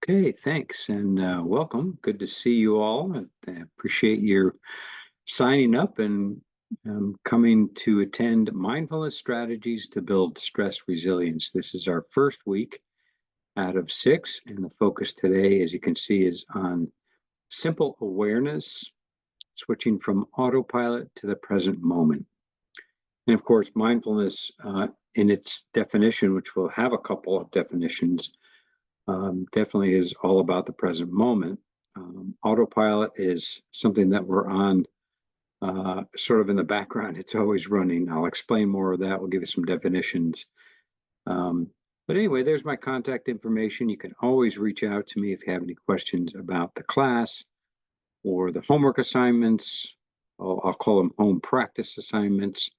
Okay, thanks and welcome. Good to see you all. I appreciate your signing up and coming to attend Mindfulness Strategies to Build Stress Resilience. This is our first week out of 6, and the focus today, as you can see, is on simple awareness, switching from autopilot to the present moment. And of course, mindfulness in its definition, which we'll have a couple of definitions, definitely is all about the present moment. Autopilot is something that we're on sort of in the background. It's always running. I'll explain more of that. We'll give you some definitions. But anyway, there's my contact information. You can always reach out to me if you have any questions about the class or the homework assignments. I'll call them home practice assignments.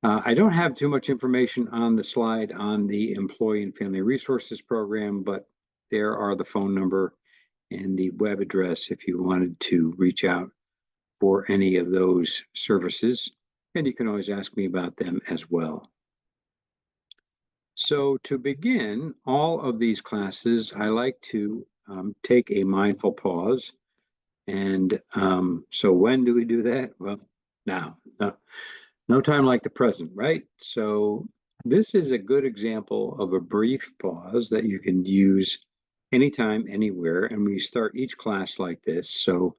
I don't have too much information on the slide on the Employee and Family Resources Program, but there are the phone number and the web address if you wanted to reach out for any of those services. And you can always ask me about them as well. So to begin all of these classes, I like to take a mindful pause. And so when do we do that? Well, now. No time like the present, right? So this is a good example of a brief pause that you can use anytime, anywhere. And we start each class like this. So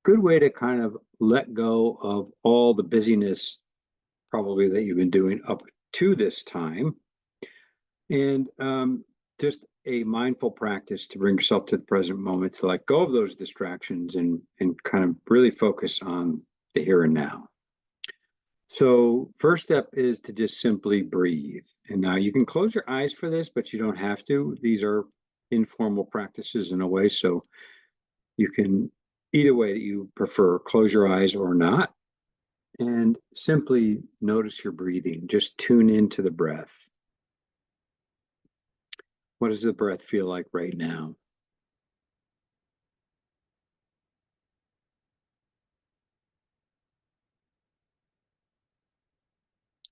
good way to kind of let go of all the busyness probably that you've been doing up to this time. And just a mindful practice to bring yourself to the present moment, to let go of those distractions and kind of really focus on the here and now. So first step is to just simply breathe. And now you can close your eyes for this, but you don't have to. These are informal practices in a way, so you can, either way that you prefer, close your eyes or not. And simply notice your breathing. Just tune into the breath. What does the breath feel like right now?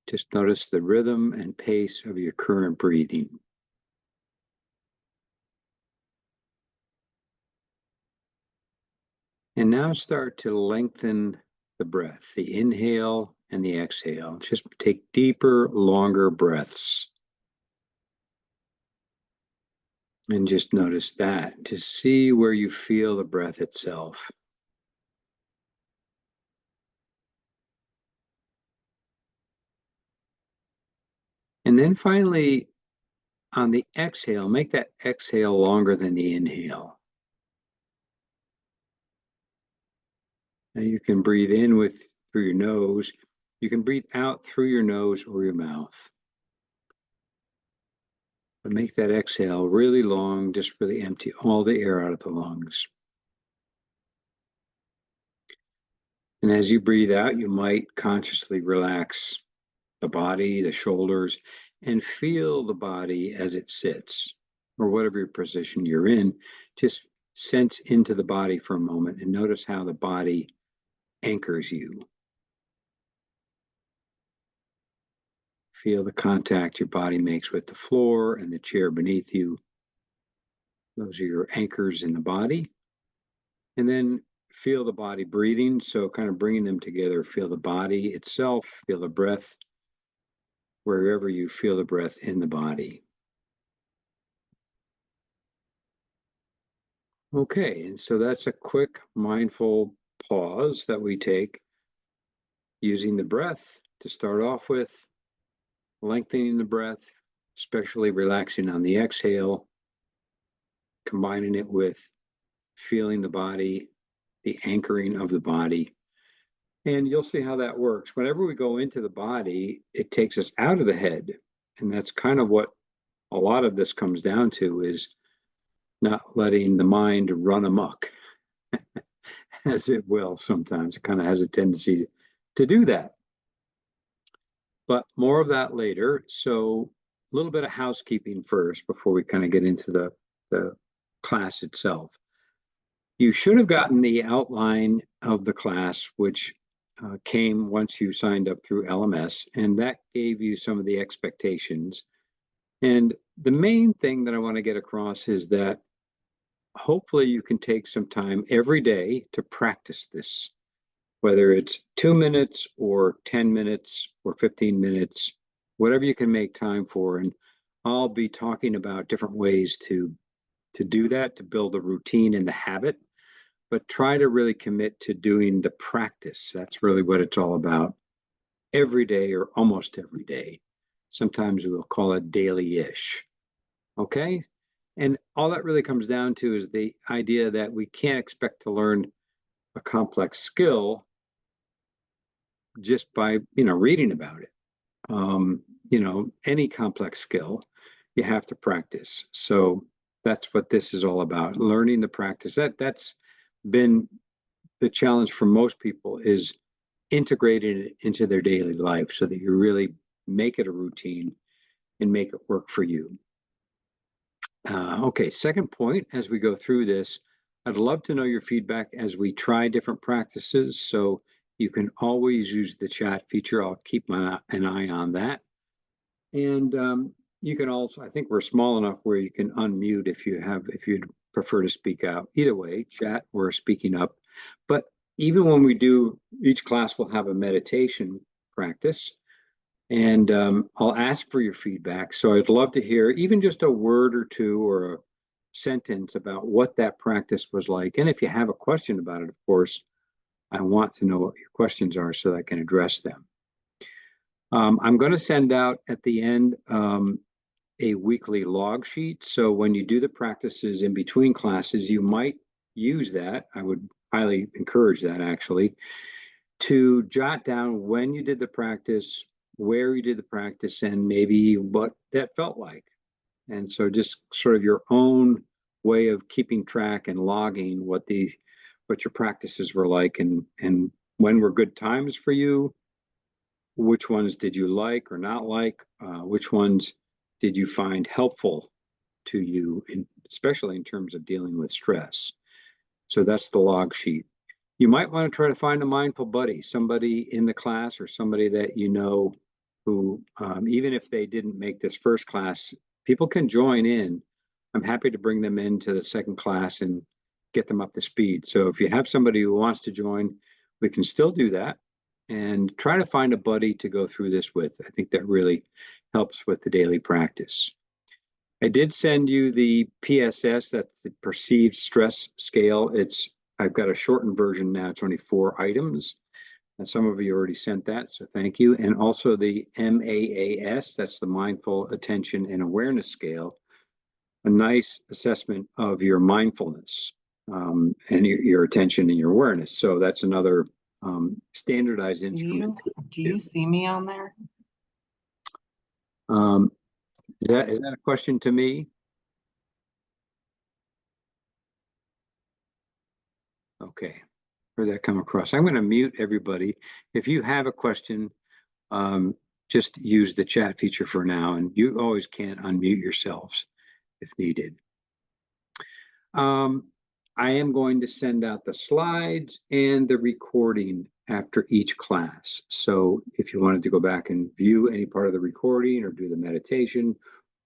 Just notice the rhythm and pace of your current breathing. And now start to lengthen the breath, the inhale and the exhale. Just take deeper, longer breaths. And just notice that, to see where you feel the breath itself. And then finally, on the exhale, make that exhale longer than the inhale. Now you can breathe in through your nose. You can breathe out through your nose or your mouth. But make that exhale really long, just really empty all the air out of the lungs. And as you breathe out, you might consciously relax the body, the shoulders, and feel the body as it sits, or whatever position you're in. Just sense into the body for a moment and notice how the body anchors you. Feel the contact your body makes with the floor and the chair beneath you. Those are your anchors in the body. And then feel the body breathing. So kind of bringing them together. Feel the body itself, feel the breath, wherever you feel the breath in the body. Okay, and so that's a quick mindful pause that we take using the breath to start off with, lengthening the breath, especially relaxing on the exhale, combining it with feeling the body, the anchoring of the body. And you'll see how that works. Whenever we go into the body, it takes us out of the head. And that's kind of what a lot of this comes down to, is not letting the mind run amok, as it will sometimes. It kind of has a tendency to do that. But more of that later. So a little bit of housekeeping first before we kind of get into the class itself. You should have gotten the outline of the class, which came once you signed up through LMS, and that gave you some of the expectations. And the main thing that I want to get across is that hopefully you can take some time every day to practice this, whether it's 2 minutes or 10 minutes or 15 minutes, whatever you can make time for. And I'll be talking about different ways to do that, to build a routine and the habit, but try to really commit to doing the practice. That's really what it's all about every day or almost every day. Sometimes we'll call it daily-ish. Okay? And all that really comes down to is the idea that we can't expect to learn a complex skill just by, reading about it. Any complex skill, you have to practice. So that's what this is all about, learning the practice. That's been the challenge for most people, is integrating it into their daily life so that you really make it a routine and make it work for you. Okay, second point, as we go through this, I'd love to know your feedback as we try different practices. So you can always use the chat feature. I'll keep an eye on that. And you can also, I think we're small enough where you can unmute if you'd prefer to speak out. Either way, chat or speaking up. But even when we do, each class will have a meditation practice. And I'll ask for your feedback. So I'd love to hear even just a word or two or a sentence about what that practice was like. And if you have a question about it, of course, I want to know what your questions are so that I can address them. I'm going to send out at the end a weekly log sheet. So when you do the practices in between classes, you might use that. I would highly encourage that, actually, to jot down when you did the practice, where you did the practice, and maybe what that felt like. And so just sort of your own way of keeping track and logging what your practices were like, and when were good times for you, which ones did you like or not like, which ones did you find helpful to you, especially in terms of dealing with stress. So that's the log sheet. You might want to try to find a mindful buddy, somebody in the class or somebody that you know who, even if they didn't make this first class, people can join in. I'm happy to bring them into the second class and get them up to speed. So if you have somebody who wants to join, we can still do that, and try to find a buddy to go through this with. I think that really helps with the daily practice. I did send you the PSS, that's the perceived stress scale. I've got a shortened version now. It's only 4 items. And some of you already sent that, so thank you. And also the MAAS, that's the Mindful Attention and Awareness Scale, a nice assessment of your mindfulness and your attention and your awareness. So that's another standardized instrument. Do you see me on there? Is that a question to me? Okay, heard that come across. I'm going to mute everybody. If you have a question, just use the chat feature for now, and you always can unmute yourselves if needed. I am going to send out the slides and the recording after each class. So if you wanted to go back and view any part of the recording or do the meditation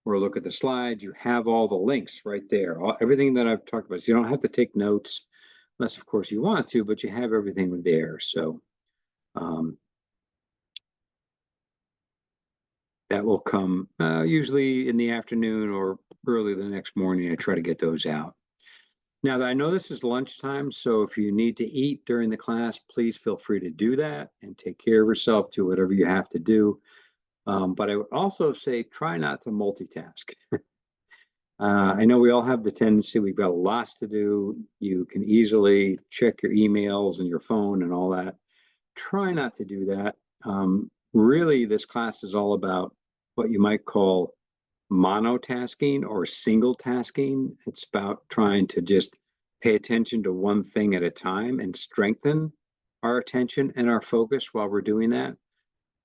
or look at the slides, you have all the links right there. Everything that I've talked about. So you don't have to take notes unless, of course, you want to, but you have everything there. So that will come usually in the afternoon or early the next morning. I try to get those out. Now, I know this is lunchtime, so if you need to eat during the class, please feel free to do that and take care of yourself, do whatever you have to do. But I would also say try not to multitask. I know we all have the tendency, we've got lots to do. You can easily check your emails and your phone and all that. Try not to do that. Really, this class is all about what you might call monotasking or single tasking. It's about trying to just pay attention to one thing at a time and strengthen our attention and our focus while we're doing that.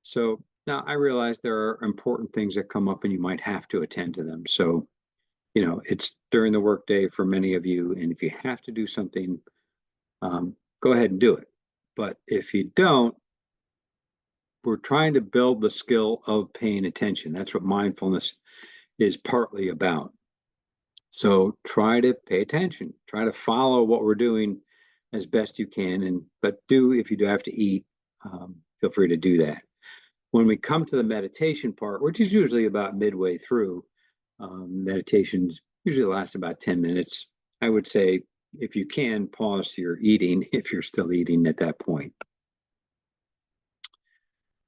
So now I realize there are important things that come up and you might have to attend to them. So, it's during the workday for many of you. And if you have to do something, go ahead and do it. But if you don't, we're trying to build the skill of paying attention. That's what mindfulness is partly about. So try to pay attention, try to follow what we're doing as best you can, but if you do have to eat, feel free to do that. When we come to the meditation part, which is usually about midway through, meditations usually last about 10 minutes. I would say if you can, pause your eating if you're still eating at that point.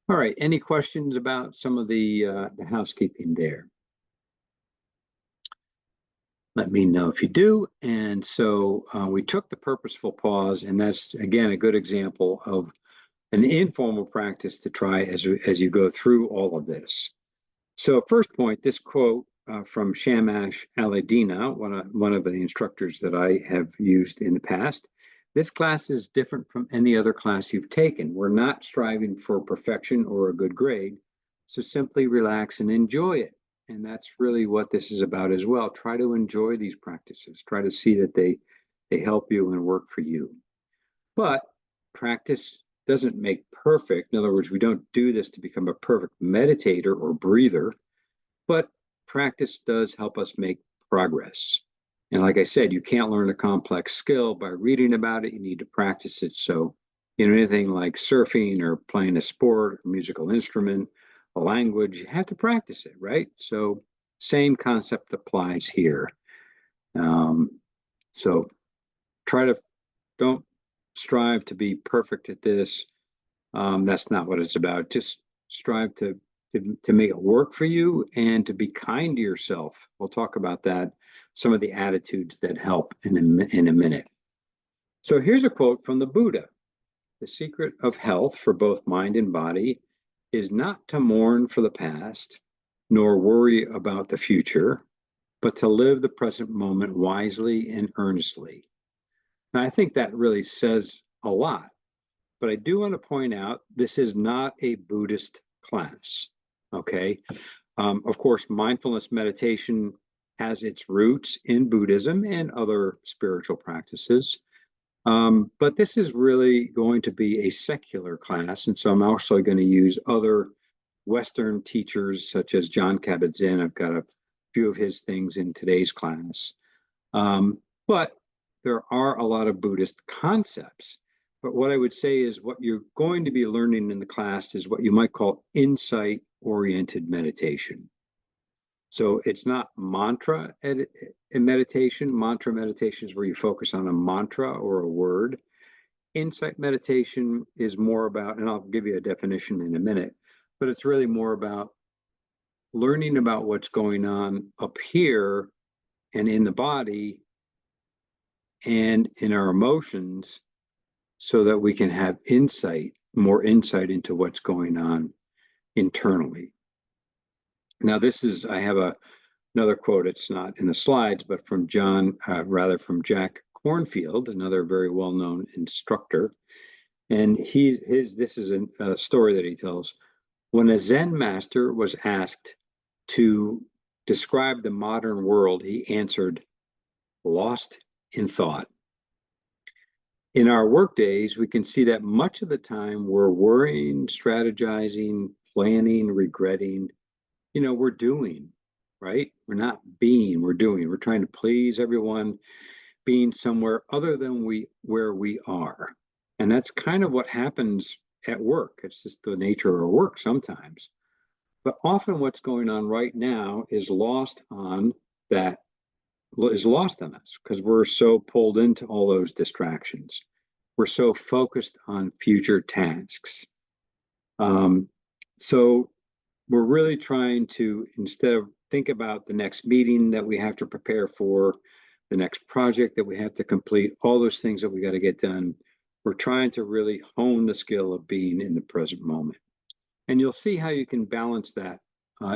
All right, any questions about some of the housekeeping there? Let me know if you do. And so we took the purposeful pause, and that's, again, a good example of an informal practice to try as you go through all of this. So first point, this quote from Shamash Aladina, one of the instructors that I have used in the past. This class is different from any other class you've taken. We're not striving for perfection or a good grade, so simply relax and enjoy it. And that's really what this is about as well. Try to enjoy these practices. Try to see that they help you and work for you. But practice doesn't make perfect. In other words, we don't do this to become a perfect meditator or breather, but practice does help us make progress. And like I said, you can't learn a complex skill by reading about it. You need to practice it. So, anything like surfing or playing a sport, a musical instrument, a language, you have to practice it, right? So, same concept applies here. So, don't strive to be perfect at this. That's not what it's about. Just strive to make it work for you and to be kind to yourself. We'll talk about that, some of the attitudes that help in a minute. So here's a quote from the Buddha. The secret of health for both mind and body is not to mourn for the past, nor worry about the future, but to live the present moment wisely and earnestly. Now, I think that really says a lot. But I do want to point out this is not a Buddhist class, okay? Of course, mindfulness meditation has its roots in Buddhism and other spiritual practices. But this is really going to be a secular class. And so I'm also going to use other Western teachers, such as Jon Kabat-Zinn. I've got a few of his things in today's class. But there are a lot of Buddhist concepts. But what I would say is what you're going to be learning in the class is what you might call insight-oriented meditation. So it's not mantra meditation. Mantra meditation is where you focus on a mantra or a word. Insight meditation is more about, and I'll give you a definition in a minute, but it's really more about learning about what's going on up here and in the body and in our emotions, so that we can have more insight into what's going on internally. Now, I have another quote. It's not in the slides, but from from Jack Kornfield, another very well-known instructor. And this is a story that he tells. When a Zen master was asked to describe the modern world, he answered, "Lost in thought." In our work days, we can see that much of the time we're worrying, strategizing, planning, regretting. We're doing, right? We're not being, we're doing. We're trying to please everyone, being somewhere other than where we are. And that's kind of what happens at work. It's just the nature of our work sometimes. But often what's going on right now is lost on us because we're so pulled into all those distractions. We're so focused on future tasks. So we're really trying to, instead of think about the next meeting that we have to prepare for, the next project that we have to complete, all those things that we got to get done, we're trying to really hone the skill of being in the present moment. And you'll see how you can balance that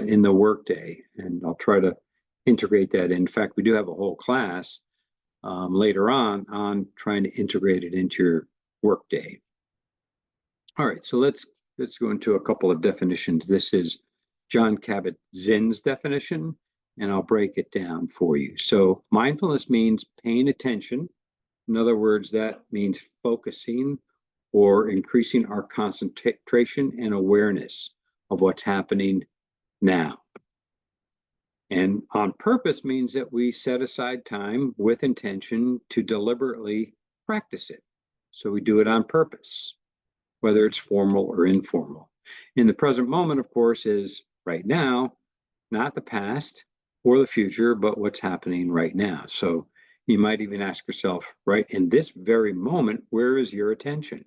in the workday. And I'll try to integrate that. In fact, we do have a whole class later on trying to integrate it into your workday. All right, so let's go into a couple of definitions. This is Jon Kabat-Zinn's definition, and I'll break it down for you. So mindfulness means paying attention. In other words, that means focusing or increasing our concentration and awareness of what's happening now. And on purpose means that we set aside time with intention to deliberately practice it. So we do it on purpose, whether it's formal or informal. In the present moment, of course, is right now, not the past or the future, but what's happening right now. So you might even ask yourself, right in this very moment, where is your attention?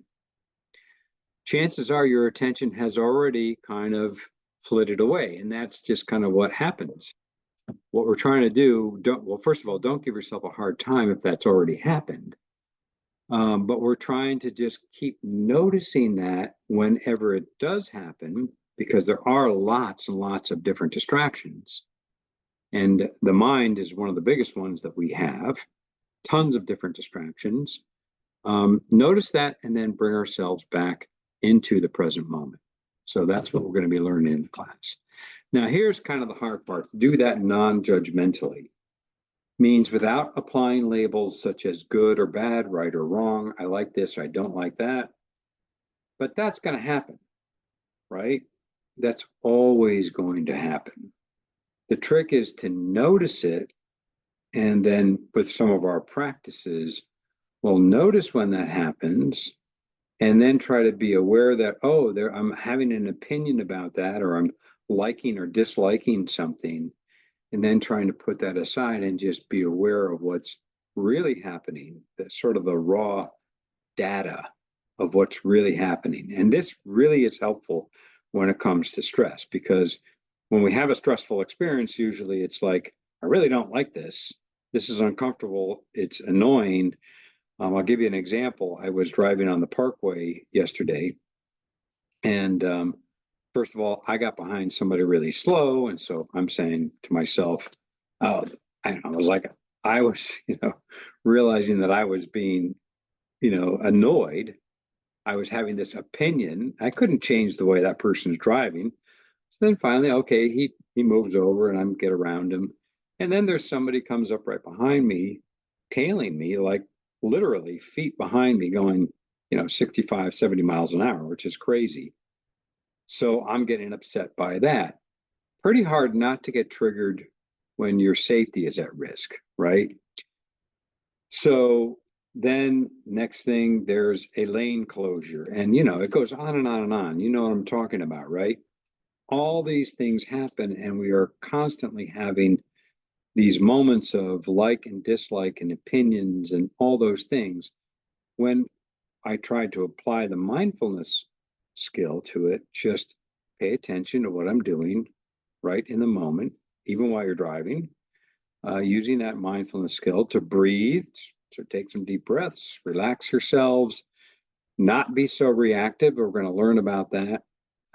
Chances are your attention has already kind of flitted away, and that's just kind of what happens. What we're trying to do, well, first of all, don't give yourself a hard time if that's already happened. But we're trying to just keep noticing that whenever it does happen, because there are lots and lots of different distractions. And the mind is one of the biggest ones that we have, tons of different distractions. Notice that and then bring ourselves back into the present moment. So that's what we're going to be learning in the class. Now, here's kind of the hard part. To do that non-judgmentally means without applying labels such as good or bad, right or wrong, I like this, or I don't like that. But that's going to happen, right? That's always going to happen. The trick is to notice it, and then with some of our practices, we'll notice when that happens, and then try to be aware that, oh, I'm having an opinion about that, or I'm liking or disliking something, and then trying to put that aside and just be aware of what's really happening, that sort of the raw data of what's really happening. And this really is helpful when it comes to stress, because when we have a stressful experience, usually it's like, I really don't like this. This is uncomfortable. It's annoying. I'll give you an example. I was driving on the Parkway yesterday, and first of all, I got behind somebody really slow, and so I'm saying to myself, "Oh, I don't know." I was, realizing that I was being, annoyed. I was having this opinion. I couldn't change the way that person's driving. So then finally, okay, he moves over, and I'm get around him, and then there's somebody comes up right behind me, tailing me, like literally feet behind me, going, 65, 70 miles an hour, which is crazy. So I'm getting upset by that. Pretty hard not to get triggered when your safety is at risk, right? So then next thing, there's a lane closure, and it goes on and on and on. You know what I'm talking about, right? All these things happen, and we are constantly having these moments of like and dislike and opinions and all those things. When I tried to apply the mindfulness skill to it, just pay attention to what I'm doing right in the moment, even while you're driving, using that mindfulness skill to breathe, to take some deep breaths, relax yourselves, not be so reactive. We're going to learn about that,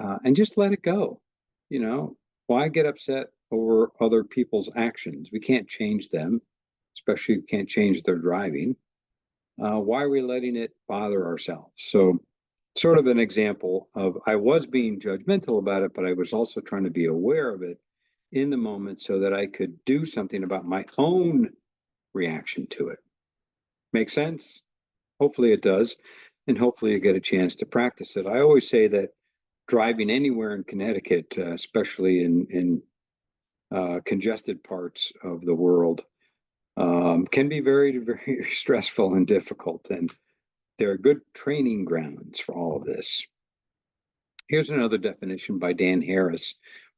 and just let it go. Why get upset over other people's actions? We can't change them, especially we can't change their driving. Why are we letting it bother ourselves? So, sort of an example of I was being judgmental about it, but I was also trying to be aware of it in the moment so that I could do something about my own reaction to it. Make sense? Hopefully it does. And hopefully you get a chance to practice it. I always say that driving anywhere in Connecticut, especially in congested parts of the world, can be very, very stressful and difficult. And there are good training grounds for all of this. Here's another definition by Dan Harris,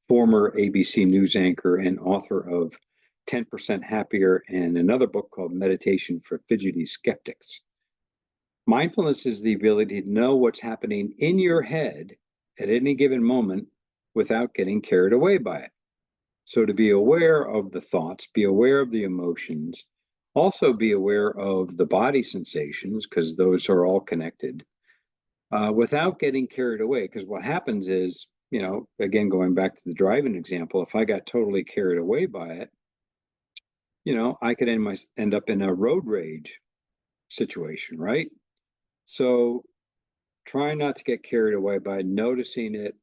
former ABC News anchor and author of 10% Happier and another book called Meditation for Fidgety Skeptics. Mindfulness is the ability to know what's happening in your head at any given moment without getting carried away by it. So to be aware of the thoughts, be aware of the emotions, also be aware of the body sensations, because those are all connected, without getting carried away. Because what happens is, again, going back to the driving example, if I got totally carried away by it, I could end up in a road rage situation, right? So try not to get carried away by noticing it,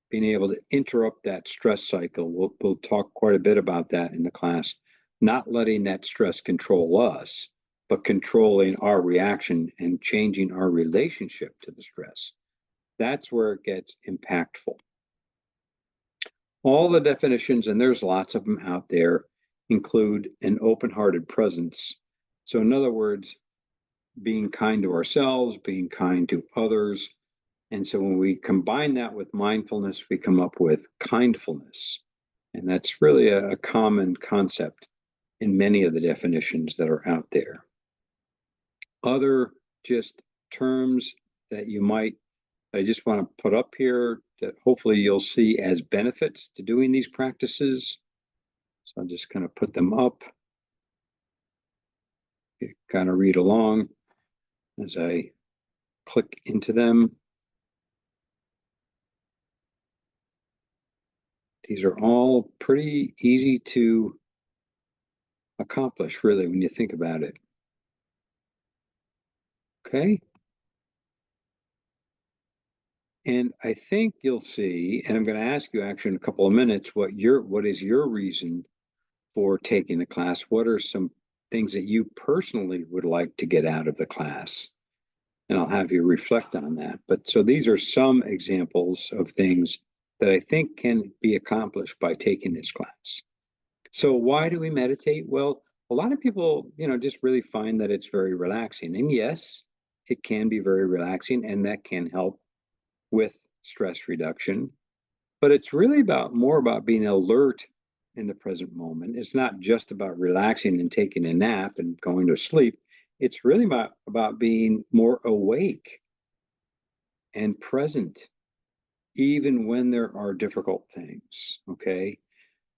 being able to interrupt that stress cycle. We'll talk quite a bit about that in the class. Not letting that stress control us, but controlling our reaction and changing our relationship to the stress. That's where it gets impactful. all the definitions, and there's lots of them out there, include an open-hearted presence. So in other words, being kind to ourselves, being kind to others. And so when we combine that with mindfulness, we come up with kindfulness. And that's really a common concept in many of the definitions that are out there. Other just terms that I just want to put up here that hopefully you'll see as benefits to doing these practices. So I'm just going to put them up. You kind of read along as I click into them. These are all pretty easy to accomplish, really, when you think about it. Okay. And I think you'll see, and I'm going to ask you actually in a couple of minutes, what is your reason for taking the class? What are some things that you personally would like to get out of the class? And I'll have you reflect on that. But so these are some examples of things that I think can be accomplished by taking this class. So why do we meditate? Well, a lot of people, just really find that it's very relaxing. And yes, it can be very relaxing, and that can help with stress reduction. But it's really more about being alert in the present moment. It's not just about relaxing and taking a nap and going to sleep. It's really about being more awake and present, even when there are difficult things. Okay.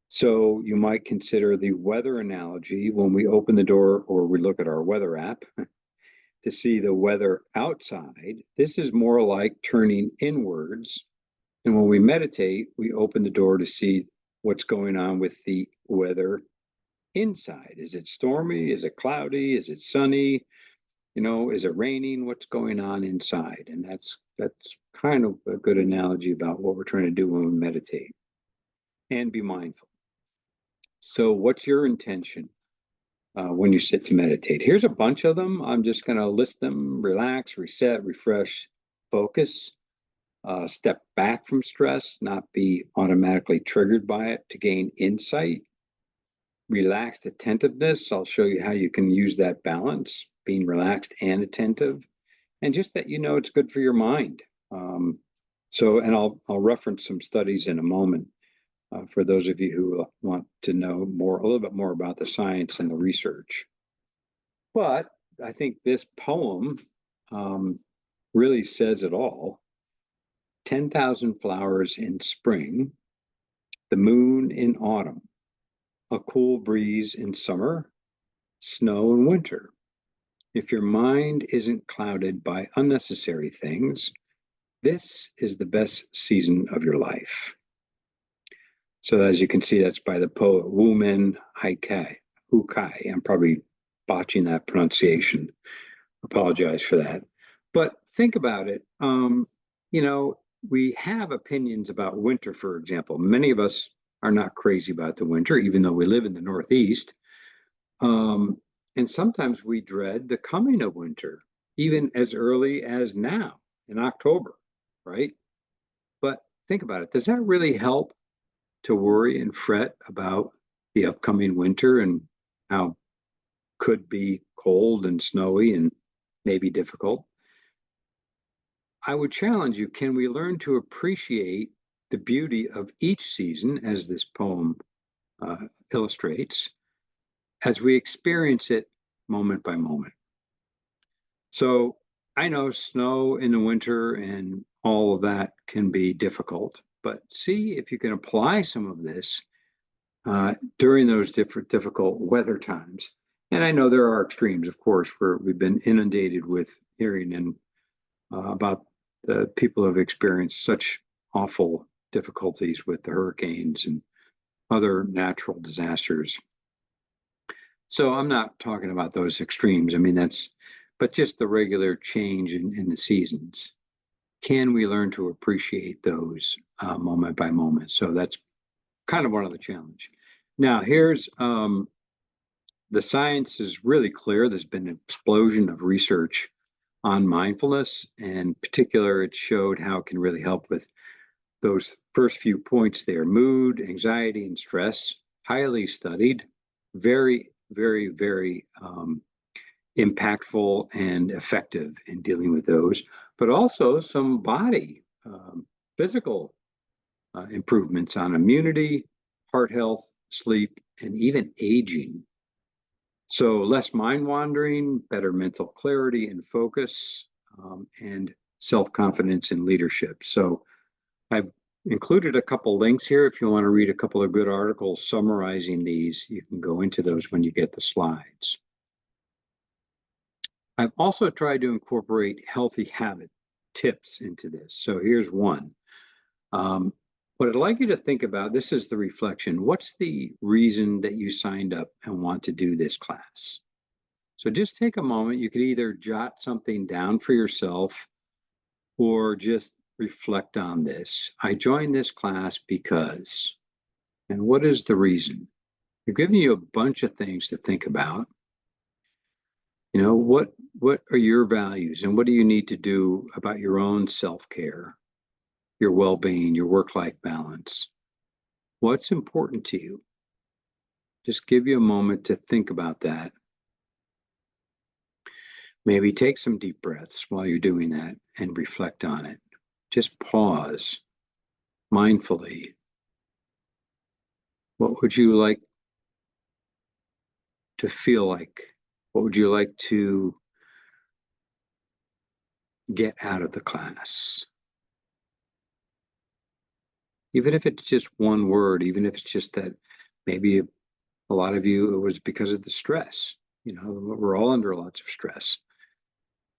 So you might consider the weather analogy when we open the door or we look at our weather app to see the weather outside. This is more like turning inwards. And when we meditate, we open the door to see what's going on with the weather inside. Is it stormy? Is it cloudy? Is it sunny? Is it raining? What's going on inside? And that's kind of a good analogy about what we're trying to do when we meditate and be mindful. So what's your intention when you sit to meditate? Here's a bunch of them. I'm just going to list them: relax, reset, refresh, focus, step back from stress, not be automatically triggered by it, to gain insight, relaxed attentiveness. I'll show you how you can use that balance, being relaxed and attentive, and just that it's good for your mind. And I'll reference some studies in a moment for those of you who want to know a little bit more about the science and the research. But I think this poem really says it all. 10,000 flowers in spring, the moon in autumn, a cool breeze in summer, snow in winter. If your mind isn't clouded by unnecessary things, this is the best season of your life. So as you can see, that's by the poet Wumen Hukai. I'm probably botching that pronunciation. Apologize for that. But think about it. We have opinions about winter, for example. Many of us are not crazy about the winter, even though we live in the Northeast. And sometimes we dread the coming of winter, even as early as now in October, right? But think about it. Does that really help to worry and fret about the upcoming winter and how could be cold and snowy and maybe difficult? I would challenge you, can we learn to appreciate the beauty of each season, as this poem illustrates, as we experience it moment by moment? So I know snow in the winter and all of that can be difficult, but see if you can apply some of this during those difficult weather times. And I know there are extremes, of course, where we've been inundated with hearing about the people who have experienced such awful difficulties with the hurricanes and other natural disasters. So I'm not talking about those extremes. I mean, but just the regular change in the seasons. Can we learn to appreciate those moment by moment? So that's kind of one of the challenge. Now, here's the science is really clear. There's been an explosion of research on mindfulness, and in particular, it showed how it can really help with those first few points there, mood, anxiety, and stress, highly studied, very, very, very impactful and effective in dealing with those, but also some body, physical improvements on immunity, heart health, sleep, and even aging. So less mind wandering, better mental clarity and focus, and self-confidence in leadership. So I've included a couple links here. If you want to read a couple of good articles summarizing these, you can go into those when you get the slides. I've also tried to incorporate healthy habit tips into this. So here's one. What I'd like you to think about, this is the reflection. What's the reason that you signed up and want to do this class? So just take a moment. You could either jot something down for yourself or just reflect on this. I joined this class because, and what is the reason? I've given you a bunch of things to think about. You know, what are your values and what do you need to do about your own self-care, your well-being, your work-life balance? What's important to you? Just give you a moment to think about that. Maybe take some deep breaths while you're doing that and reflect on it. Just pause mindfully. What would you like to feel like? What would you like to get out of the class? Even if it's just one word, even if it's just that maybe a lot of you, it was because of the stress. You know, we're all under lots of stress,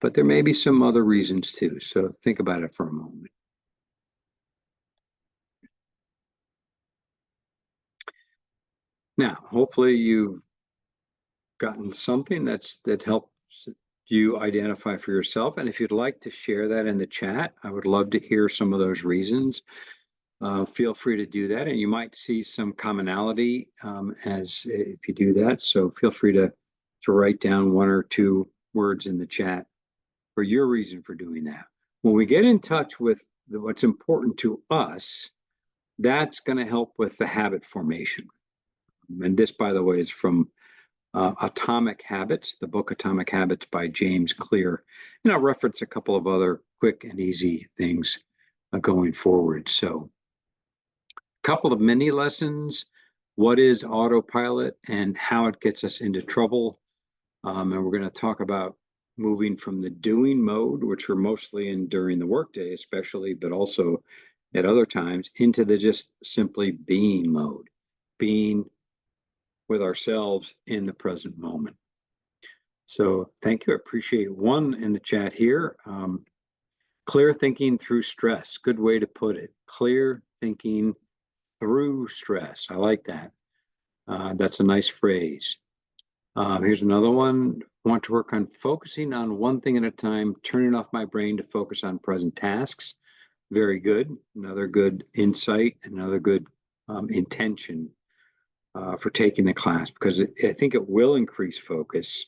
but there may be some other reasons too. So think about it for a moment. Now, hopefully you've gotten something that helps you identify for yourself. And if you'd like to share that in the chat, I would love to hear some of those reasons. Feel free to do that, and you might see some commonality as if you do that. So feel free to write down one or two words in the chat for your reason for doing that. When we get in touch with what's important to us, that's going to help with the habit formation. And this, by the way, is from Atomic Habits, the book Atomic Habits by James Clear. And I'll reference a couple of other quick and easy things going forward. So a couple of mini lessons. What is autopilot and how it gets us into trouble? And we're going to talk about moving from the doing mode, which we're mostly in during the workday, especially, but also at other times, into the just simply being mode, being with ourselves in the present moment. So thank you. I appreciate one in the chat here. Clear thinking through stress. Good way to put it. Clear thinking through stress. I like that. That's a nice phrase. Here's another one. Want to work on focusing on one thing at a time, turning off my brain to focus on present tasks. Very good. Another good insight, another good intention for taking the class, because I think it will increase focus.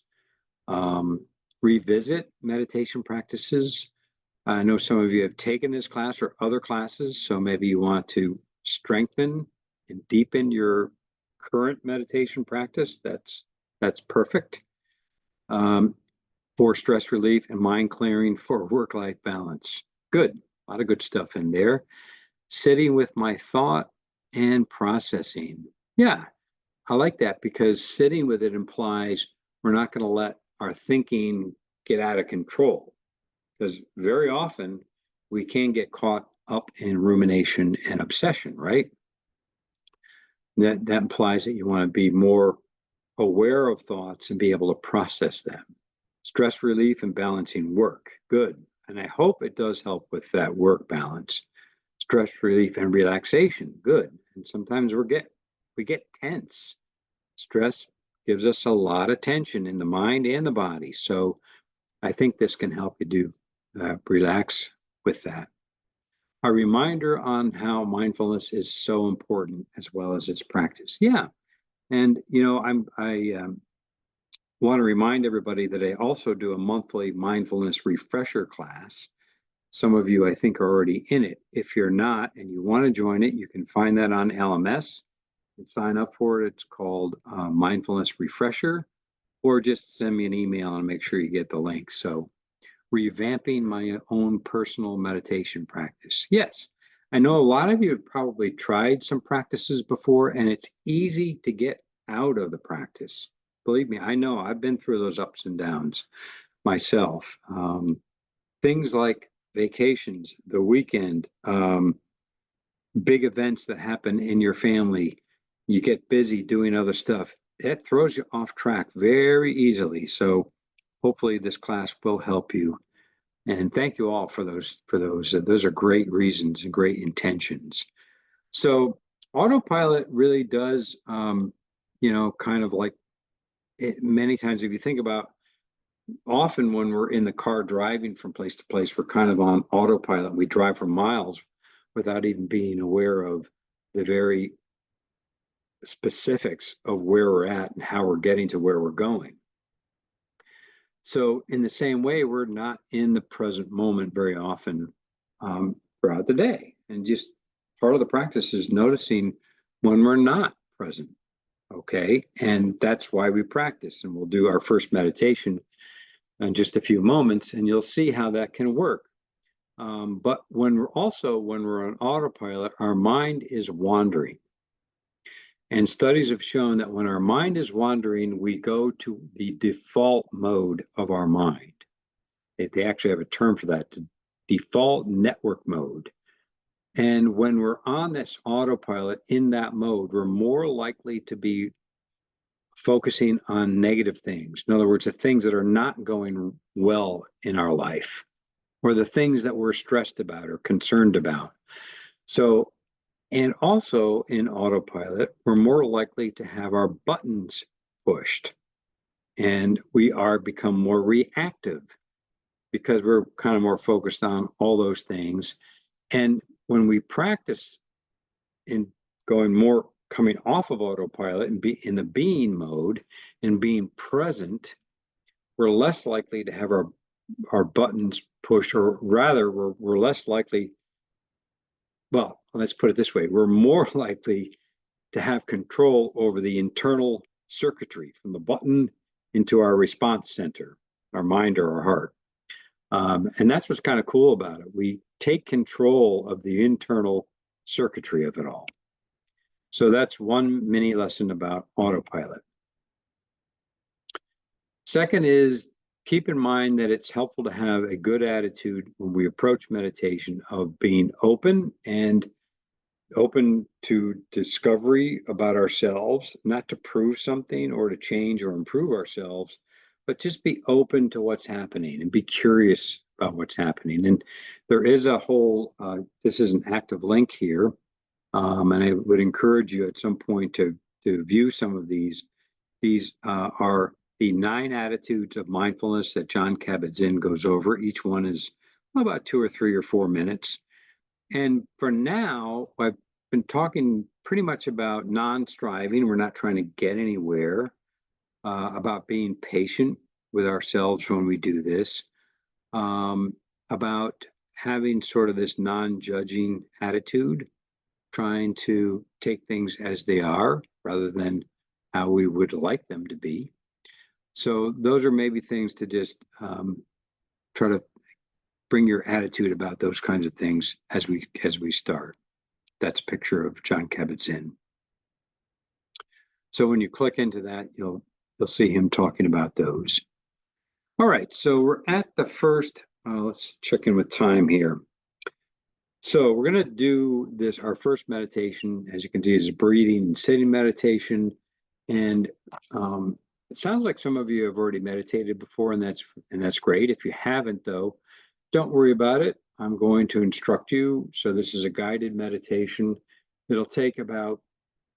Revisit meditation practices. I know some of you have taken this class or other classes, so maybe you want to strengthen and deepen your current meditation practice. That's perfect. For stress relief and mind clearing, for work-life balance. Good. A lot of good stuff in there. Sitting with my thought and processing. Yeah, I like that, because sitting with it implies we're not going to let our thinking get out of control, because very often we can get caught up in rumination and obsession, right? That implies that you want to be more aware of thoughts and be able to process them. Stress relief and balancing work. Good. And I hope it does help with that work balance. Stress relief and relaxation. Good. And sometimes we get tense. Stress gives us a lot of tension in the mind and the body. So I think this can help you do relax with that. A reminder on how mindfulness is so important as well as its practice. Yeah. And, you know, I want to remind everybody that I also do a monthly mindfulness refresher class. Some of you, I think, are already in it. If you're not and you want to join it, you can find that on LMS and sign up for it. It's called Mindfulness Refresher, or just send me an email and make sure you get the link. So, revamping my own personal meditation practice. Yes, I know a lot of you have probably tried some practices before, and it's easy to get out of the practice. Believe me, I know I've been through those ups and downs myself. Things like vacations, the weekend, big events that happen in your family, you get busy doing other stuff. That throws you off track very easily. So hopefully this class will help you. And thank you all for those. Those are great reasons and great intentions. So autopilot really does, kind of like it, many times if you think about, often when we're in the car driving from place to place, we're kind of on autopilot. We drive for miles without even being aware of the very specifics of where we're at and how we're getting to where we're going. So in the same way, we're not in the present moment very often throughout the day. And just part of the practice is noticing when we're not present. Okay. And that's why we practice. And we'll do our first meditation in just a few moments, and you'll see how that can work. But when we're on autopilot, our mind is wandering. And studies have shown that when our mind is wandering, we go to the default mode of our mind. They actually have a term for that, default network mode. And when we're on this autopilot in that mode, we're more likely to be focusing on negative things. In other words, the things that are not going well in our life, or the things that we're stressed about or concerned about. So, and also in autopilot, we're more likely to have our buttons pushed, and we are become more reactive because we're kind of more focused on all those things. And when we practice in coming off of autopilot and be in the being mode and being present, we're less likely to have our buttons pushed, or rather we're less likely, well, let's put it this way, we're more likely to have control over the internal circuitry from the button into our response center, our mind or our heart. And that's what's kind of cool about it. We take control of the internal circuitry of it all. So that's one mini lesson about autopilot. Second is, keep in mind that it's helpful to have a good attitude when we approach meditation, of being open to discovery about ourselves, not to prove something or to change or improve ourselves, but just be open to what's happening and be curious about what's happening. And there is a whole, this is an active link here, and I would encourage you at some point to view some of these. These are the 9 attitudes of mindfulness that Jon Kabat-Zinn goes over. Each one is about 2 or 3 or 4 minutes. And for now, I've been talking pretty much about non-striving. We're not trying to get anywhere, about being patient with ourselves when we do this, about having sort of this non-judging attitude, trying to take things as they are rather than how we would like them to be. So those are maybe things to just try to bring your attitude about those kinds of things as we start. That's a picture of Jon Kabat-Zinn. So when you click into that, you'll see him talking about those. All right, so we're at the first. Let's check in with time here. So we're going to do this. Our first meditation, as you can see, is breathing and sitting meditation, and it sounds like some of you have already meditated before, and that's great. If you haven't, though, don't worry about it. I'm going to instruct you. So this is a guided meditation. It'll take about,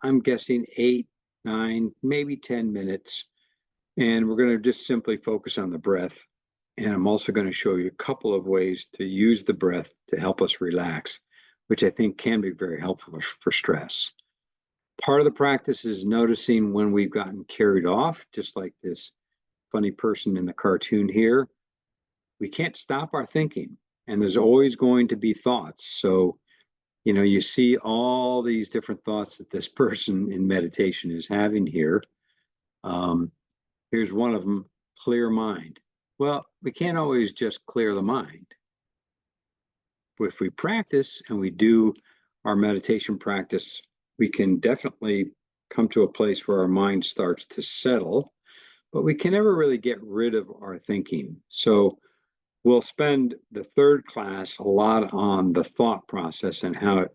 I'm guessing, 8, 9, maybe 10 minutes. And we're going to just simply focus on the breath. And I'm also going to show you a couple of ways to use the breath to help us relax, which I think can be very helpful for stress. Part of the practice is noticing when we've gotten carried off, just like this funny person in the cartoon here. We can't stop our thinking. and there's always going to be thoughts. So, you see all these different thoughts that this person in meditation is having here. Um, Here's one of them: clear mind. Well, we can't always just clear the mind. If we practice and we do our meditation practice, we can definitely come to a place where our mind starts to settle, but we can never really get rid of our thinking. So we'll spend the third class a lot on the thought process and how it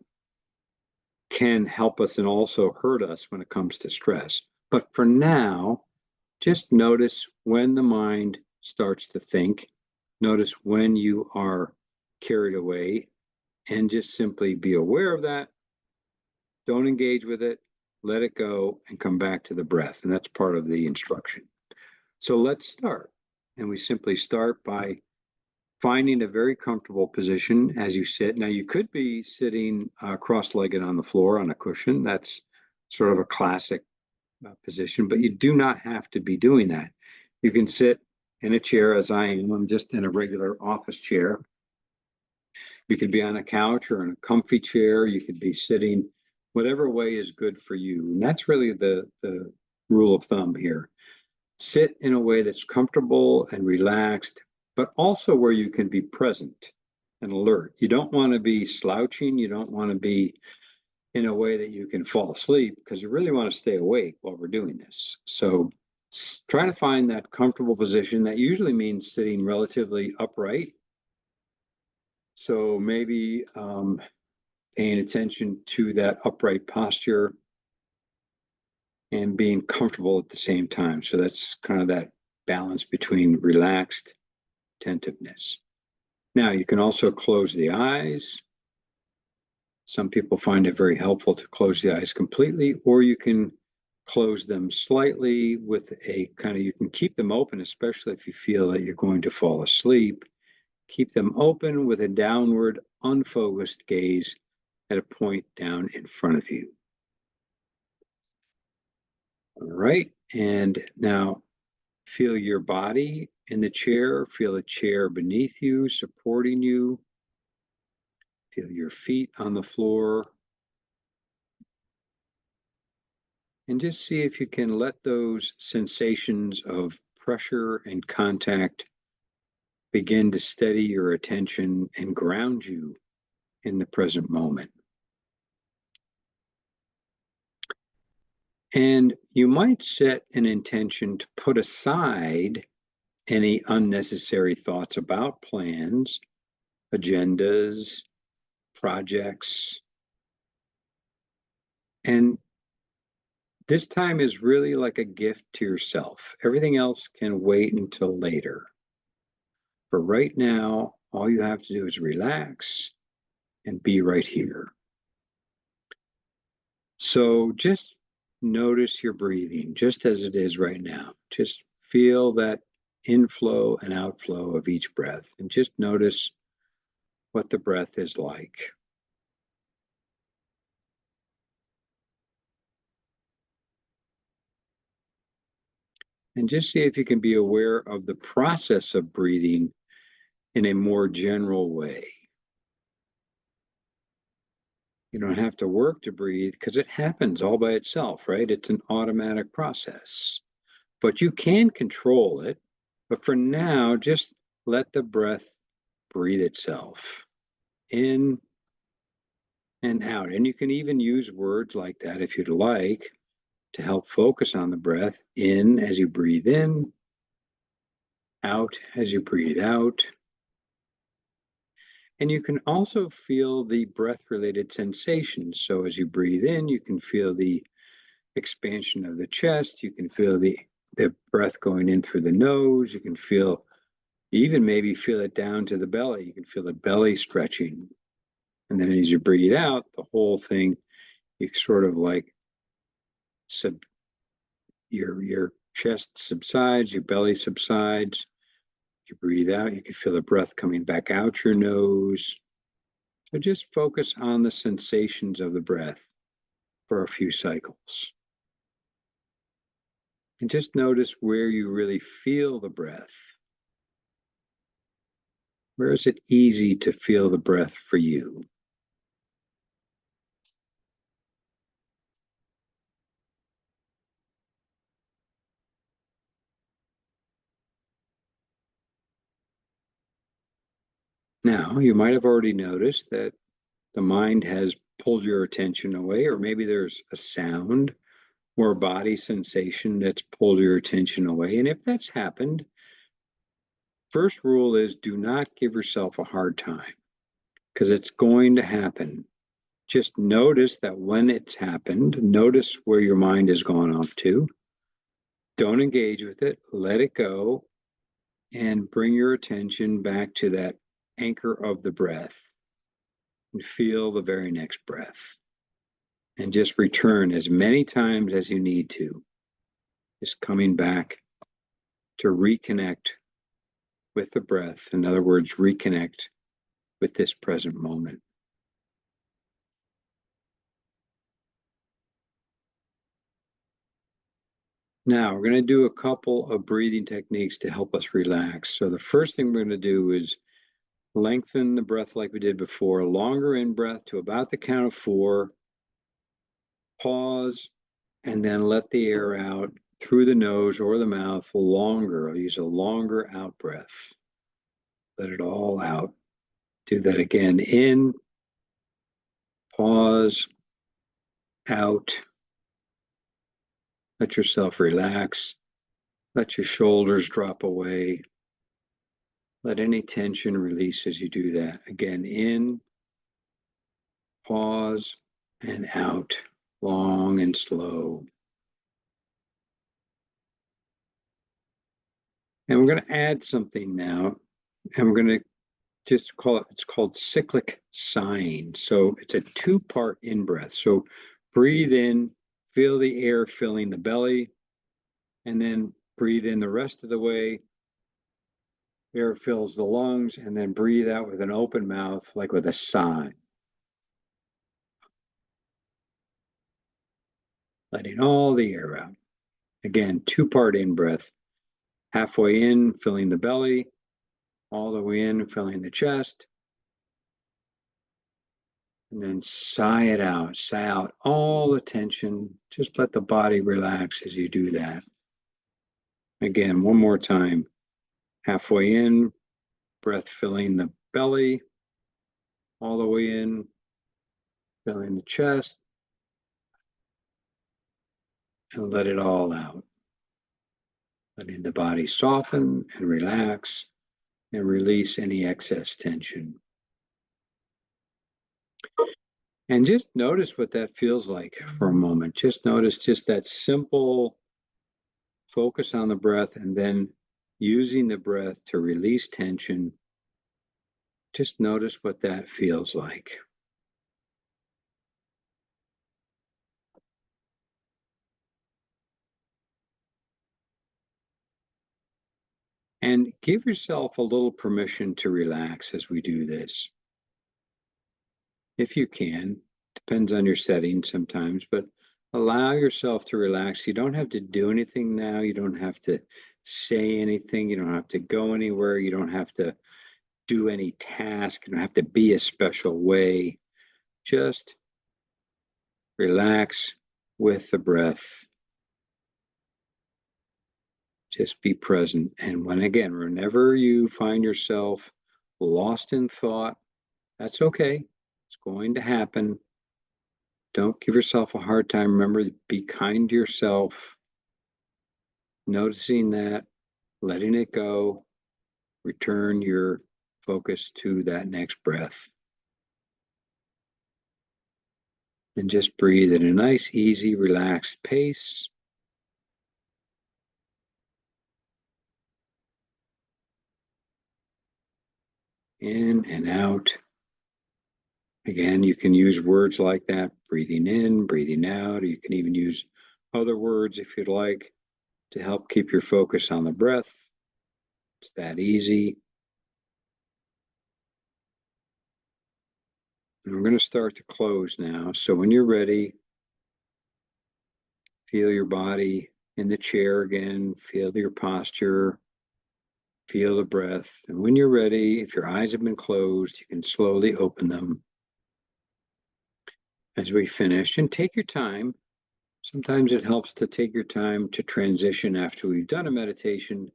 can help us and also hurt us when it comes to stress. But for now, just notice when the mind starts to think, notice when you are carried away, and just simply be aware of that. Don't engage with it, let it go, and come back to the breath. And that's part of the instruction. So let's start. And we simply start by finding a very comfortable position as you sit. Now, you could be sitting cross-legged on the floor on a cushion. That's sort of a classic position, but you do not have to be doing that. You can sit in a chair as I am. I'm just in a regular office chair. You could be on a couch or in a comfy chair. You could be sitting, whatever way is good for you. And that's really the rule of thumb here. Sit in a way that's comfortable and relaxed, but also where you can be present and alert. You don't want to be slouching. You don't want to be in a way that you can fall asleep, because you really want to stay awake while we're doing this. So try to find that comfortable position. That usually means sitting relatively upright. So maybe paying attention to that upright posture and being comfortable at the same time. So that's kind of that balance between relaxed attentiveness. Now, you can also close the eyes. Some people find it very helpful to close the eyes completely, or you can close them slightly with a kind of, you can keep them open, especially if you feel that you're going to fall asleep. Keep them open with a downward, unfocused gaze at a point down in front of you. All right, and now feel your body in the chair, feel the chair beneath you, supporting you. Feel your feet on the floor. And just see if you can let those sensations of pressure and contact begin to steady your attention and ground you in the present moment. And you might set an intention to put aside any unnecessary thoughts about plans, agendas, projects. And this time is really like a gift to yourself. Everything else can wait until later. For right now, all you have to do is relax and be right here. So just notice your breathing just as it is right now. Just feel that inflow and outflow of each breath, and just notice what the breath is like. And just see if you can be aware of the process of breathing in a more general way. You don't have to work to breathe because it happens all by itself, right? It's an automatic process. But you can control it. But for now, just let the breath breathe itself in and out. And you can even use words like that if you'd like to help focus on the breath. In as you breathe in, out as you breathe out. And you can also feel the breath related sensations. So as you breathe in, you can feel the expansion of the chest. You can feel the breath going in through the nose. You can feel, even maybe feel it down to the belly. You can feel the belly stretching. And then as you breathe out, the whole thing, you sort of like your chest subsides, your belly subsides. You breathe out, you can feel the breath coming back out your nose. So just focus on the sensations of the breath for a few cycles. And just notice where you really feel the breath. Where is it easy to feel the breath for you? Now, you might have already noticed that the mind has pulled your attention away, or maybe there's a sound or a body sensation that's pulled your attention away. And if that's happened, first rule is do not give yourself a hard time because it's going to happen. Just notice that when it's happened, notice where your mind has gone off to. Don't engage with it, let it go, and bring your attention back to that anchor of the breath and feel the very next breath. And just return as many times as you need to, just coming back to reconnect with the breath. In other words, reconnect with this present moment. Now, we're going to do a couple of breathing techniques to help us relax. So the first thing we're going to do is lengthen the breath like we did before, longer in breath to about the count of 4, pause, and then let the air out through the nose or the mouth longer. I'll use a longer out breath. Let it all out. Do that again. In, pause, out. Let yourself relax. Let your shoulders drop away. Let any tension release as you do that. Again, in, pause, and out. Long and slow. And we're going to add something now. And we're going to just call it, it's called cyclic sighing. So it's a 2-part in breath. So breathe in, feel the air filling the belly, and then breathe in the rest of the way. Air fills the lungs, and then breathe out with an open mouth, like with a sigh. Letting all the air out. Again, 2-part in breath. Halfway in, filling the belly, all the way in, filling the chest. And then sigh it out. Sigh out all the tension. Just let the body relax as you do that. Again, one more time. Halfway in, breath filling the belly, all the way in, filling the chest, and let it all out. Letting the body soften and relax and release any excess tension. And just notice what that feels like for a moment. Just notice just that simple focus on the breath and then using the breath to release tension. Just notice what that feels like. And give yourself a little permission to relax as we do this. If you can, depends on your setting sometimes, but allow yourself to relax. You don't have to do anything now. You don't have to say anything. You don't have to go anywhere. You don't have to do any task. You don't have to be a special way. Just relax with the breath. Just be present. And whenever you find yourself lost in thought, that's okay. It's going to happen. Don't give yourself a hard time. Remember, be kind to yourself. Noticing that, letting it go, return your focus to that next breath. And just breathe at a nice, easy, relaxed pace. In and out. Again, you can use words like that, breathing in, breathing out. Or you can even use other words if you'd like to help keep your focus on the breath. It's that easy. And we're going to start to close now. So when you're ready, feel your body in the chair again, feel your posture, Feel the breath. And when you're ready, if your eyes have been closed, you can slowly open them as we finish. And take your time. Sometimes it helps to take your time to transition after we've done a meditation.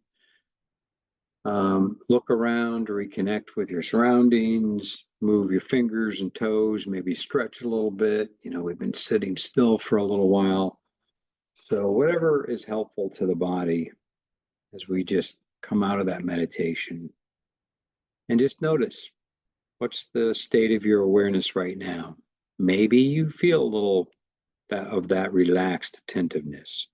Look around, reconnect with your surroundings, move your fingers and toes, maybe stretch a little bit. We've been sitting still for a little while. So whatever is helpful to the body as we just come out of that meditation. And just notice, what's the state of your awareness right now? Maybe you feel a little of that relaxed attentiveness.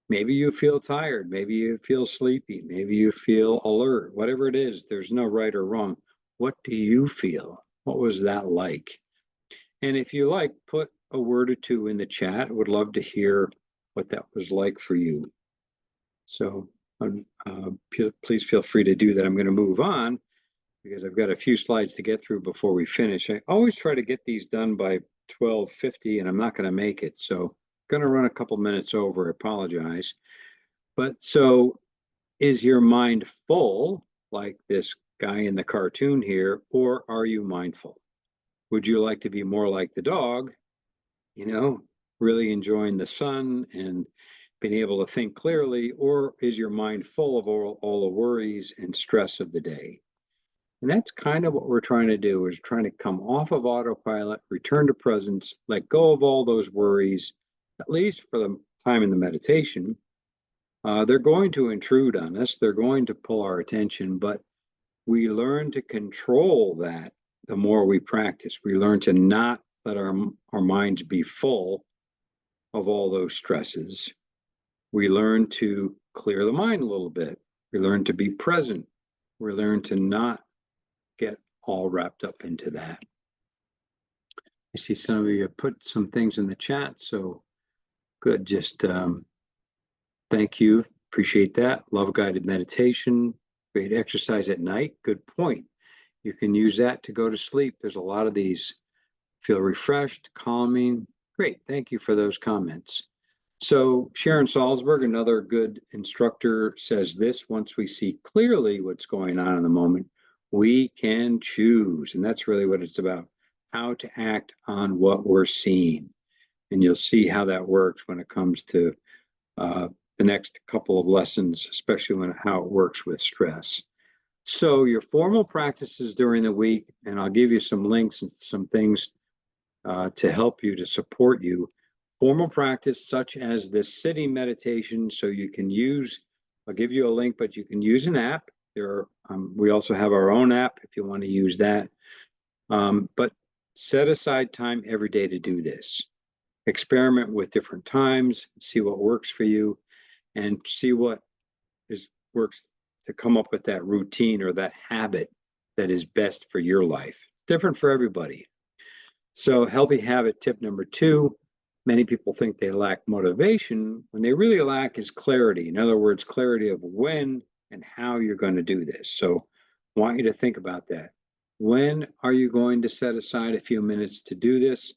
Maybe you feel tired. Maybe you feel sleepy. Maybe you feel alert. Whatever it is, there's no right or wrong. What do you feel? What was that like? And if you like, put a word or two in the chat. I would love to hear what that was like for you. So please feel free to do that. I'm going to move on because I've got a few slides to get through before we finish. I always try to get these done by 12:50, and I'm not going to make it. So I'm going to run a couple minutes over. I apologize. But so is your mind full, like this guy in the cartoon here, or are you mindful? Would you like to be more like the dog, really enjoying the sun and being able to think clearly, or is your mind full of all the worries and stress of the day? And that's kind of what we're trying to do, is trying to come off of autopilot, return to presence, let go of all those worries, at least for the time in the meditation. They're going to intrude on us. They're going to pull our attention, but we learn to control that the more we practice. We learn to not let our minds be full of all those stresses. We learn to clear the mind a little bit. We learn to be present. We learn to not get all wrapped up into that. I see some of you have put some things in the chat, so good. Just thank you. Appreciate that. Love guided meditation. Great exercise at night. Good point. You can use that to go to sleep. There's a lot of these. Feel refreshed, calming. Great. Thank you for those comments. So Sharon Salzberg, another good instructor, says this: once we see clearly what's going on in the moment, we can choose. And that's really what it's about, how to act on what we're seeing. And you'll see how that works when it comes to the next couple of lessons, especially when how it works with stress. So your formal practices during the week, and I'll give you some links and some things to help you, to support you. Formal practice such as this sitting meditation, so you can use, I'll give you a link, but you can use an app. We also have our own app if you want to use that. But set aside time every day to do this. Experiment with different times, see what works for you, and see what works to come up with that routine or that habit that is best for your life. Different for everybody. So healthy habit tip number 2, many people think they lack motivation. When they really lack is clarity. In other words, clarity of when and how you're going to do this. So I want you to think about that. When are you going to set aside a few minutes to do this,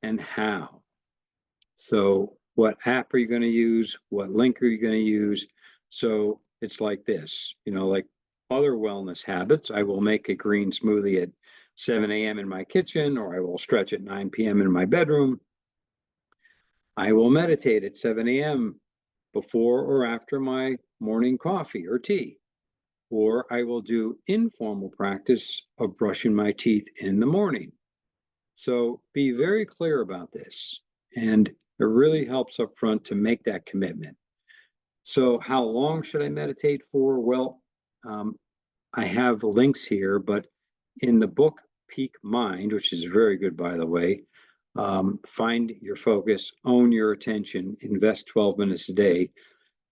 and how? So what app are you going to use? What link are you going to use? So it's like this, like other wellness habits. I will make a green smoothie at 7 a.m. in my kitchen, or I will stretch at 9 p.m. in my bedroom. I will meditate at 7 a.m. before or after my morning coffee or tea. Or I will do informal practice of brushing my teeth in the morning. So be very clear about this. And it really helps up front to make that commitment. So how long should I meditate for? Well, I have links here, but in the book Peak Mind, which is very good, by the way, find your focus, own your attention, invest 12 minutes a day.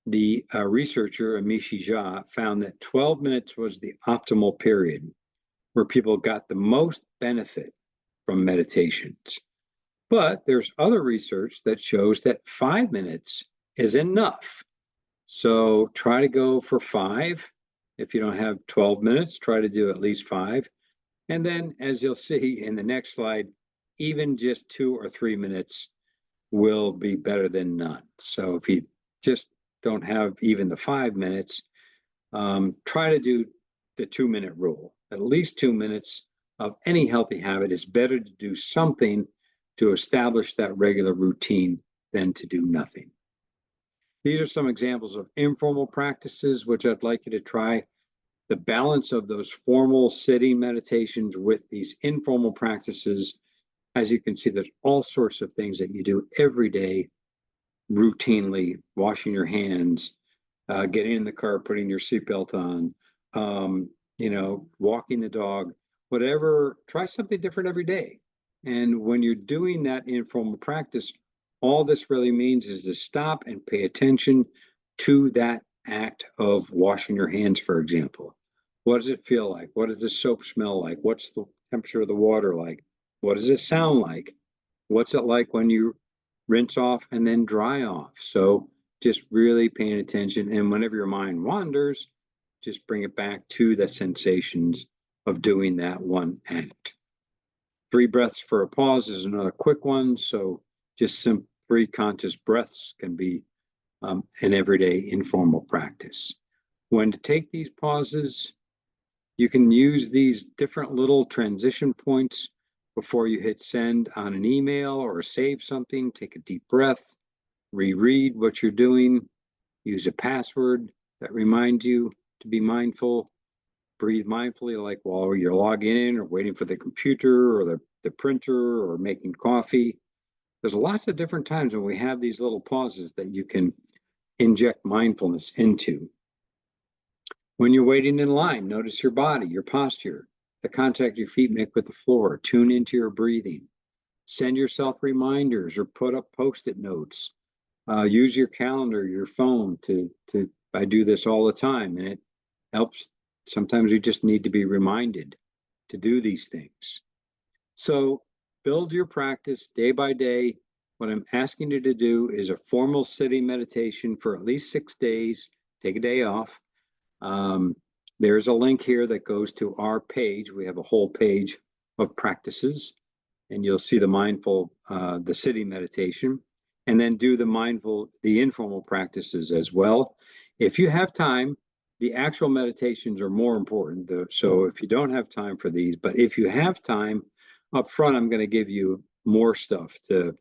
The researcher, Amishi Jha, found that 12 minutes was the optimal period where people got the most benefit from meditations. But there's other research that shows that 5 minutes is enough. So try to go for 5. If you don't have 12 minutes, try to do at least 5. And then, as you'll see in the next slide, even just 2 or 3 minutes will be better than none. So if you just don't have even the 5 minutes, Try to do the 2-minute rule. At least 2 minutes of any healthy habit is better to do something to establish that regular routine than to do nothing. These are some examples of informal practices, which I'd like you to try. The balance of those formal sitting meditations with these informal practices, as you can see, there's all sorts of things that you do every day routinely: washing your hands, getting in the car, putting your seatbelt on, walking the dog, whatever. Try something different every day. And when you're doing that informal practice, all this really means is to stop and pay attention to that act of washing your hands, for example. What does it feel like? What does the soap smell like? What's the temperature of the water like? What does it sound like? What's it like when you rinse off and then dry off? So just really paying attention. And whenever your mind wanders, just bring it back to the sensations of doing that one act. 3 breaths for a pause is another quick one. So just some 3 conscious breaths can be an everyday informal practice. When to take these pauses, you can use these different little transition points before you hit send on an email or save something. Take a deep breath, reread what you're doing, use a password that reminds you to be mindful, breathe mindfully, like while you're logging in or waiting for the computer or the printer or making coffee. There's lots of different times when we have these little pauses that you can inject mindfulness into. When you're waiting in line, notice your body, your posture, the contact your feet make with the floor. Tune into your breathing. Send yourself reminders or put up Post-it notes. Use your calendar, your phone I do this all the time, and it helps. Sometimes you just need to be reminded to do these things. So build your practice day by day. What I'm asking you to do is a formal sitting meditation for at least 6 days. Take a day off. There's a link here that goes to our page. We have a whole page of practices, and you'll see the sitting meditation, and then do the informal practices as well. If you have time, the actual meditations are more important. So if you don't have time for these, but if you have time up front, I'm going to give you more stuff to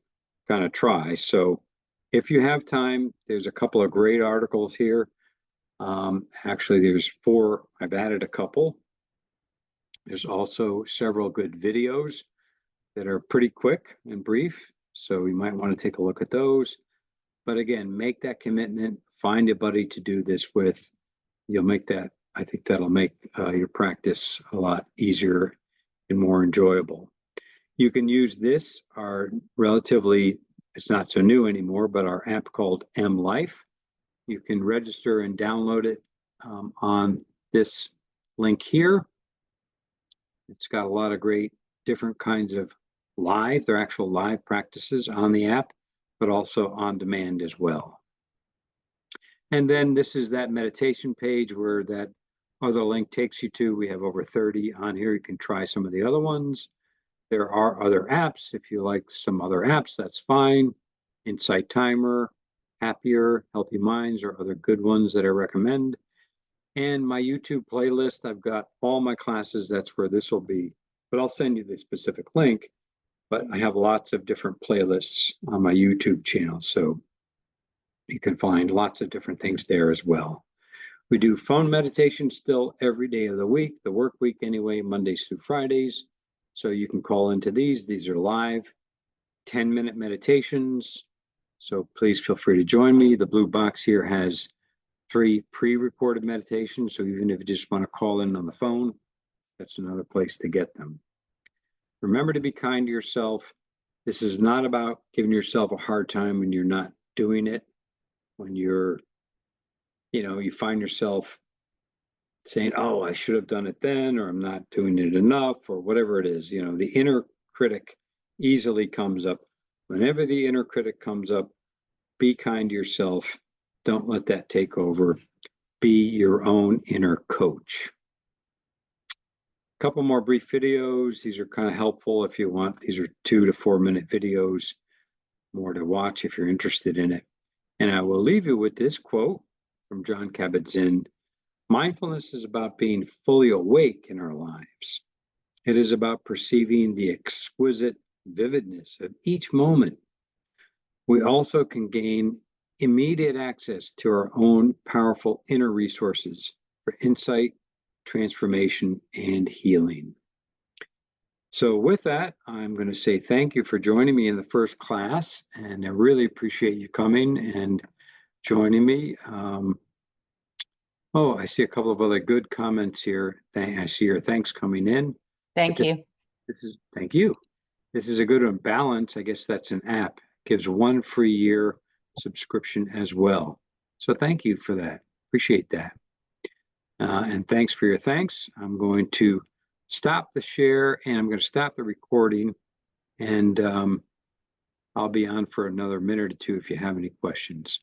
kind of try. So if you have time, there's a couple of great articles here. Actually, there's 4. I've added a couple. There's also several good videos that are pretty quick and brief, so you might want to take a look at those. But again, make that commitment. Find a buddy to do this with. I think that'll make your practice a lot easier and more enjoyable. You can use this, it's not so new anymore, but our app called MLife. You can register and download it on this link here. It's got a lot of great different kinds of they're actual live practices on the app, but also on demand as well. And then this is that meditation page where that other link takes you to. We have over 30 on here. You can try some of the other ones. There are other apps. If you like some other apps, that's fine. Insight Timer, Happier, Healthy Minds are other good ones that I recommend. And my YouTube playlist, I've got all my classes. That's where this will be. But I'll send you the specific link. But I have lots of different playlists on my YouTube channel. So you can find lots of different things there as well. We do phone meditation still every day of the week, the work week anyway, Mondays through Fridays. So you can call into these. These are live 10-minute meditations. So please feel free to join me. The blue box here has 3 pre-recorded meditations. So even if you just want to call in on the phone, that's another place to get them. Remember to be kind to yourself. This is not about giving yourself a hard time when you're not doing it. When you find yourself saying, oh, I should have done it then, or I'm not doing it enough, or whatever it is. The inner critic easily comes up. Whenever the inner critic comes up, be kind to yourself. Don't let that take over. Be your own inner coach. A couple more brief videos. These are kind of helpful if you want. These are 2 to 4 minute videos, more to watch if you're interested in it. And I will leave you with this quote from Jon Kabat-Zinn. Mindfulness is about being fully awake in our lives. It is about perceiving the exquisite vividness of each moment. We also can gain immediate access to our own powerful inner resources for insight, transformation, and healing. So with that, I'm going to say thank you for joining me in the first class, and I really appreciate you coming and joining me. I see a couple of other good comments here. I see your thanks coming in. Thank you. Thank you. This is a good one. Balance, I guess that's an app, gives 1 free year subscription as well. So thank you for that. Appreciate that. And thanks for your thanks. I'm going to stop the share and I'm going to stop the recording, and I'll be on for another minute or two if you have any questions.